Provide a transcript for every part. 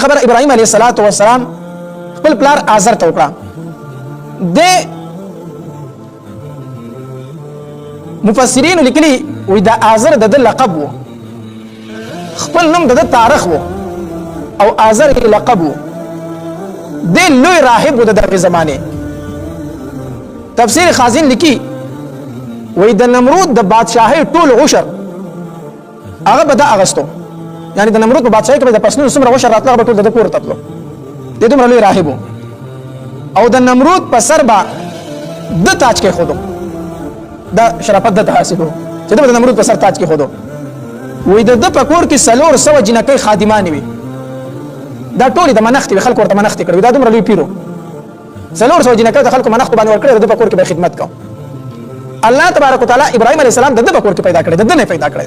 خبر ابراهيم عليه السلام خپل پلار آزر ته وکړه. د مفسرین لیکلي وي دا آزر د لقب وو، خپل نوم د تاریخ وو او آزر لقب وو. د لوی راهب وو د دغه زمانه. تفسیر خازن لیکي وي د نمرود د بادشاہي ټول عشر هغه به د اغستو، یعنی د نمرود په بادشاہي کې د پسنو سمره عشر راتله به ټول د کور تطلو. د دومره لوی راهب وو او د نمرود په سر با د تاج کې خودو دا شرافت د حاصلو چې د نمرود په سر تاج کې خودو. وې د پکور کې سلور سو جنکې خادمان وي، دا ټول د منښت خلکو ورته منښت کړو. دا دومره لوی پیرو سلور سو جنکې د خلکو منښت باندې ورکړي، د پکور کې به خدمت کو. الله تبارک وتعالى ابراهيم عليه السلام د پکور کې پیدا کړی، د نه پیدا کړی.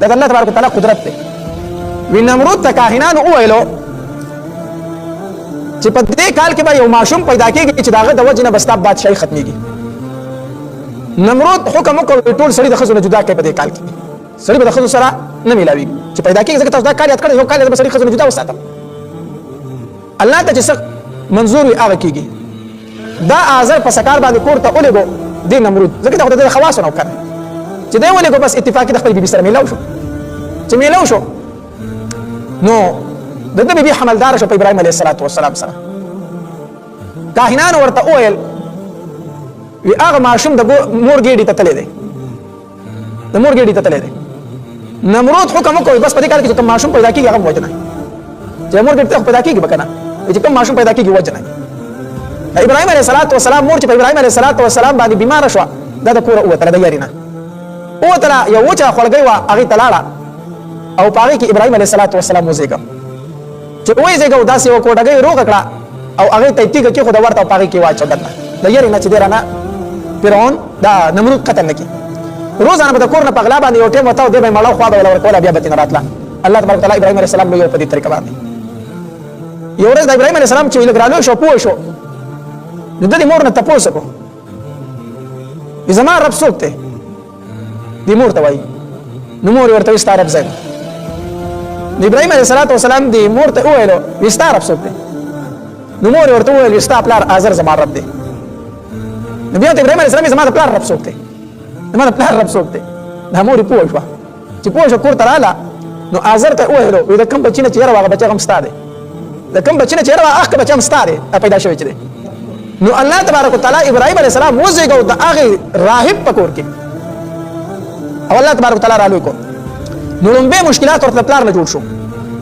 دا الله تبارک وتعالى قدرت دی. وی نمرود ته کاهنان وویلو چې په دې کال کې به یو ماشوم پیدا کېږي چې داغه د وجه نه بستا بادشاہي ختميږي. نمرود حکم وکړ ټول سړي د خزو نه جدا کړي. په دې کال کې سړي به د خزو سره نه ملاوي چې پیدا کېږي، ځکه تاسو دا کار یاد کړئ، یو کال د سړي خزو نه جدا وساتم. الله ته چې څه منظور وي هغه کېږي. دا آزر په سکار باندې کور ته ولېګو د نمرود، ځکه دا د خواص نه وکړ چې دی ولېګو بس اتفاقي د خپل بیبي سره ملاو شو. چې ملاو شو نو د دې بیبي حملدار شو په ابراهيم عليه السلام سره. کاهنان ورته وویل وی هغه ماشوم د مور ګېډې ته تللی دی، د مور ګېډې ته تللی دی. نمرود حکم وکړ بس په دې کال کې چې کوم ماشوم پیدا کېږي هغه وجنه، چې مور ګېډې ته پیدا کېږي به که نه، چې کوم ماشوم پیدا کېږي وجنه. د ابراهيم عليه السلام مور چې په ابراهيم عليه السلام باندې بیماره شوه، دا د کوره ووتله، د یاري نه ووتله. یو وچه خولګۍ وه هغې ته لاړه او په هغې کې ابراهيم عليه السلام وزېږه. چې وزېږه داسې یوه کوټګۍ روغه کړه او هغې ته یې تیږه کېښوده ورته او په هغې کې واچوله د یاري نه چې دی رانه فرعون دا نمرود قتل نه کړي. روزانه به د کور نه په غلا باندې یو ټیم وته او دی به یې مړه خوا به یې ورکوله، بیا به ترې نه راتله. الله تبارک وتعالی ابراهيم عليه السلام لوی په دې طریقه باندې. یو ورځ د ابراهيم عليه السلام چې لږ رالوی شو پوه شو، نو د دې مور نه تپوس وکړو زما رب څوک دی؟ دې مور ته وایي. نو مور ورته وایي ستا رب زه یم. ابراهيم عليه السلام دې مور ته وویلو وایي ستا رب څوک دی؟ نو مور ورته وویل وایي ستا پلار آزر زما رب دی. نو بیا ورته ابراهيم عليه السلام زما د پلار رب څوک دی؟ زما د پلار رب څوک دی؟ دا مور پوه شوه. چې پوه شوه کور ته راغله نو آزر ته وویلو وایي د کوم بچي نه چې یاره هغه بچی هم ستا دی، د کوم بچي نه چې یاره هغه بچی هم ستا دی پیدا شوی چې دی. نو الله تبارک وتعالی ابراهيم عليه السلام وزېږو د هغې راهب په کور کې او الله تبارک وتعالی رالوی کو. نو لومبې مشکلات ورته پلار نه جوړ شو.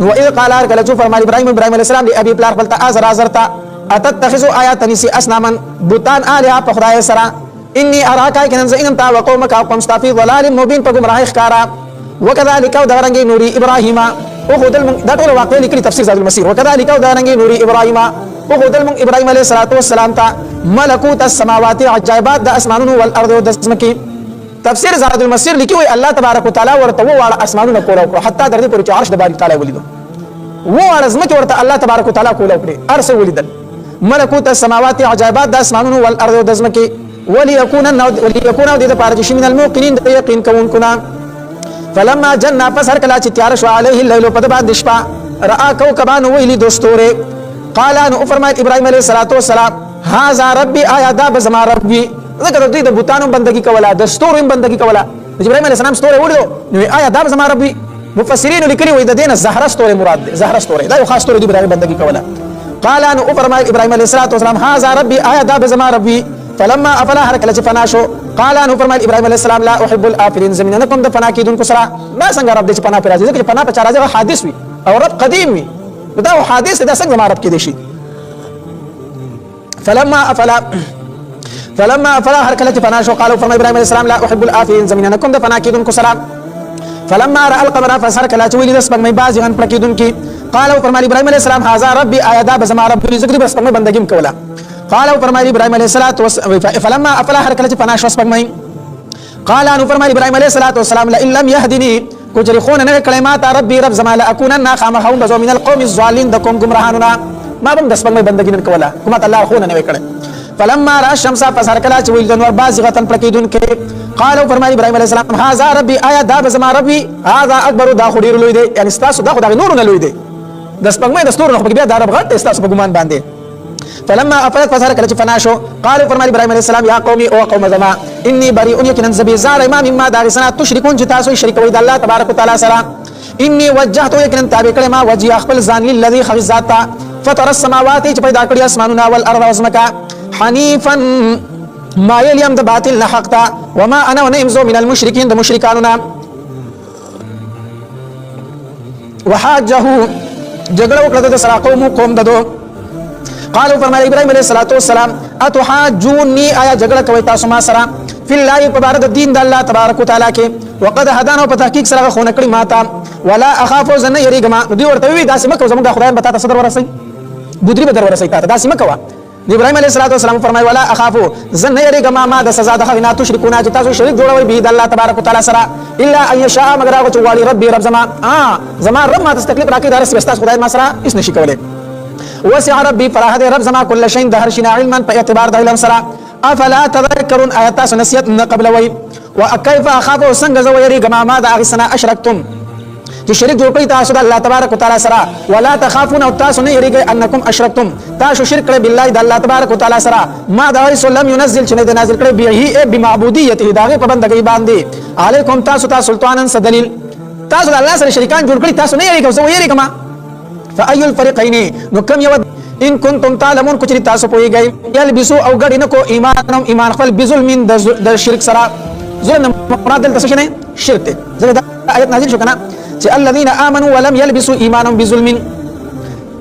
نو اذ قال کله چې فرمایي ابراهيم عليه السلام دی ابي پلار خپل ته آزر ته اتتخذوا آیات نسی اسناما بوتان الها په خدای سره اني اراك كنن زينم تا وقومك قوم استفي ضلال مبين په گمراهی ښکارا. وكذلك دغرنګي نوري ابراهيم او خدل دا ټول واقع لیکلي تفسیر زاد المسير. وكذلك دغرنګي نوري ابراهيم او خدل ابراهيم عليه السلام ته ملکوت السماوات عجائبات د اسمانونو والارض او د زمکي. تفسیر زاد المسير لیکي وي الله تبارک وتعالى ورته وواړه اسمانونه کول او حتی درته پورې عرش د باری تعالی ولیدو، وواړه زمکي ورته الله تبارک وتعالى کول او کړي ارس ولیدل. ملکوت السماوات عجائبات د اسمانونو والارض او د زمکي وليكون د پاره چې من الموقنين د یقین کوونکو. فلما جن فسر کلا چې تیار شو عليه الليل په بعد شپه را کوكبان ویلی دوستوره. قال ان فرمایت ابراهيم عليه السلام هاذا ربي آیا دا بزما ربي، ذکر دوی د بوتانو بندگی کوله د ستورو بندگی کوله. ابراهيم عليه السلام ستوره وړو نو آیا دا بزما ربي. مفسرین لیکلي وي د دینه زهره ستوره مراد ده، زهره ستوره دا یو خاص ستوره دی ابراهيم بندگی کوله. قال ان فرمایت ابراهيم عليه السلام هاذا ربي آیا دا بزما ربي. فلما افلا هرکل چې فنا شو قال ان فرمایل ابراهيم عليه السلام لا احب الافلين زمیننکم د فنا کیدونکو سره ما څنګه رب دې چې فنا پر راځي، ځکه فنا په چا راځي حادث وي او رب قدیم وي، دا حادث دا څنګه ما رب کې دي شي. فلما افلا هرکل چې فنا شو قال فرمایل ابراهيم عليه السلام لا احب الافلين زمیننکم د فنا کیدونکو سره. فلما را القمر فسر کلا چې ویل د سپګ مې باز غن پر کیدونکو قال فرمایل ابراهيم عليه السلام هاذا ربي آیا دا بزما رب دې ذکر بس په بندګیم کوله. قال فرمایي ابراهيم عليه السلام فلما افلا هرکل چې فنا شو سپګ مې قال ان فرمایي ابراهيم عليه السلام لئن لم يهدني کجری خون نه کلمات ربي رب زما لا اكونن خامخون بزو من القوم الظالمين د قوم گمراهانو ما بم د سپګ مې بندګی نه کوله کومه الله خون نه وکړه. فلما را الشمس فسر کلا چې ویل د نور بازغتن پرکیدون کې قال فرمایي ابراهيم عليه السلام هاذا ربي آیا دا بزما ربي هاذا اکبر دا خډیر لوی دی، یعنی تاسو دا خدای نور نه لوی دی، د سپګمې د ستورو نه بیا د رب غټ تاسو په ګمان باندې فلما افلت فظهر کله چې فنا شو قالوا فرمایي ابراهيم عليه السلام یا قومي او قوم زما اني بريء يكن ذبي زار امام مما دارسنا تشركون چې تاسو شریک وي د الله تبارک وتعالى سره اني وجهت يكن تابع کړه ما وجه خپل ځان للذي خلق فطر السماوات چې پیدا کړی اسمانونه والارض وزمکا حنيفا ما يليم د باطل نه حق تا وما انا ونمزو من المشركين د مشرکانو وحاجه جګړه وکړه د سره قوم ددو قالوا فرمایي ابراهيم عليه السلام اتحاجوني آیا جګړه کوي تاسو ما سره فی الله تبارک دین د الله تبارک وتعالى کې وقد هدانا په تحقیق سره خو نکړي ماته ولا اخاف زن یریګما دوی ورته وی داسې مکه زموږ خدای به تاسو صدر ورسي بودری به در ورسي تاسو داسې مکه ابراهيم عليه السلام فرمایي ولا اخاف زن یریګما ما د سزا د خنا تشركون چې تاسو شریک جوړوي به د الله تبارک وتعالى سره الا ان يشاء مگر هغه چې والی ربي رب زما رب ما تستکلیف راکې دارس وستا خدای ما سره هیڅ نشي کولای وسع ربي فرح رب زما كل شيء ده هر شيء علما په اعتبار د علم سره افلا تذكرون ايات نسيت قبل وي وكيف اخاف سنگ زو يريګما ما د اغسنا اشركتم چې شریک جوړ کړی تاسو د الله تبارک وتعالى سره ولا تخافون او تاسو نه یریږئ انکم اشرکتم تاسو شرک کړی بالله د الله تبارک وتعالى سره ما د رسول ينزل چې نه نازل کړی به بمعبودیته دغه په بندګۍ باندې علیکم تاسو سلطانن سدلیل تاسو د الله سره شریکان جوړ کړی تاسو نه یریږئ زو یریګما فاي الفريقين نو كم يود ان كنتم تعلمون کچری تاسو پويږئ يلبسوا او غډینکو ایمان خپل بظلم د شرک سره ظلم مراد دلته څه نه شرک ته زله آیت نازل شو کنه چې الذين امنوا ولم يلبسوا ايمانهم بظلم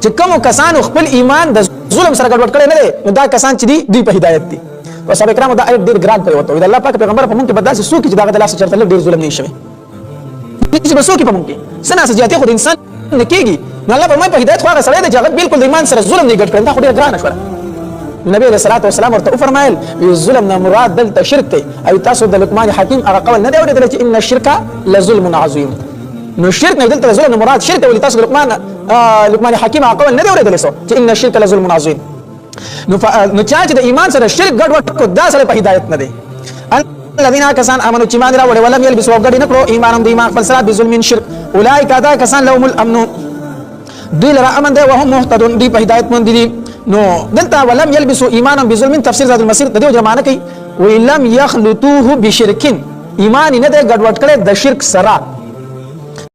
چې کوم کسان خپل ایمان د ظلم سره ګډوډ کړي نه دي نو دا کسان چې دي دوی په هدایت دي او صاحب کرام دا آیت ډیر ګران کوي وته د الله پاک پیغمبر په مونږ کې بداسه سو کې چې دا د الله سره چرته ډیر ظلم نه شي چې بسو کې په مونږ کې سنا سجاتي خو انسان نه کېږي نو الله په مې په هدایت خو هغه سره دی چې بالکل د ایمان سره ظلم نه ګډ کړي دا خو ډیر ګران شوه نبی علیہ الصلوۃ والسلام ورته فرمایل ظلم نه مراد دلته شرک دی او تاسو د لقمان حکیم هغه قول نه دی اورېدل چې ان الشرك لظلم عظیم نو شرک نه دلته ظلم مراد شرک ولې تاسو لقمان حکیم هغه قول نه دی اورېدل چې ان الشرك لظلم عظیم نو چا چې د ایمان سره شرک ګډ وډ کو دا سره په هدایت نه دی الذين كسان امنوا چې مان راوړل ولم يلبسوا غډ نه کړو ایمانم د ایمان خپل سره بظلم شرک اولئک دا کسان لهم الامن دوی لرا امن دی وهم مهتدون دی په هدایت مند دي نو دلته ولم يلبسوا ایمانهم بظلم تفسیر زاد المسیر د دې جمعنه کوي ولم يخلطوه بشرك ایمان نه د ګډوډ کړي د شرک سره